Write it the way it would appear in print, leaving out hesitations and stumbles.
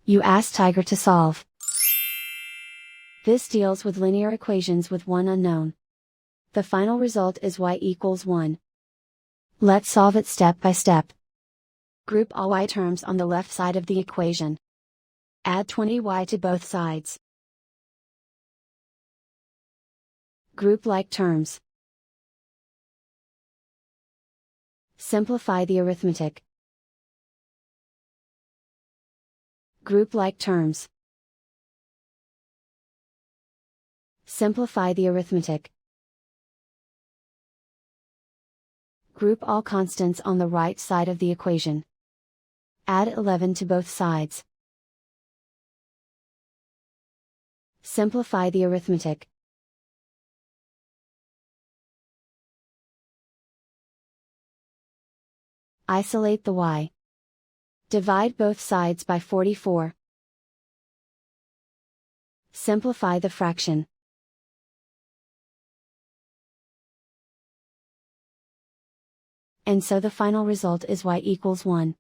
You ask Tiger to solve. This deals with linear equations with one unknown. The final result is y equals 1. Let's solve it step by step. Group all y terms on the left side of the equation. Add 20y to both sides. Group like terms. Simplify the arithmetic. Group like terms. Simplify the arithmetic. Group all constants on the right side of the equation. Add 11 to both sides. Simplify the arithmetic. Isolate the y. Divide both sides by 44. Simplify the fraction. And so the final result is y equals 1.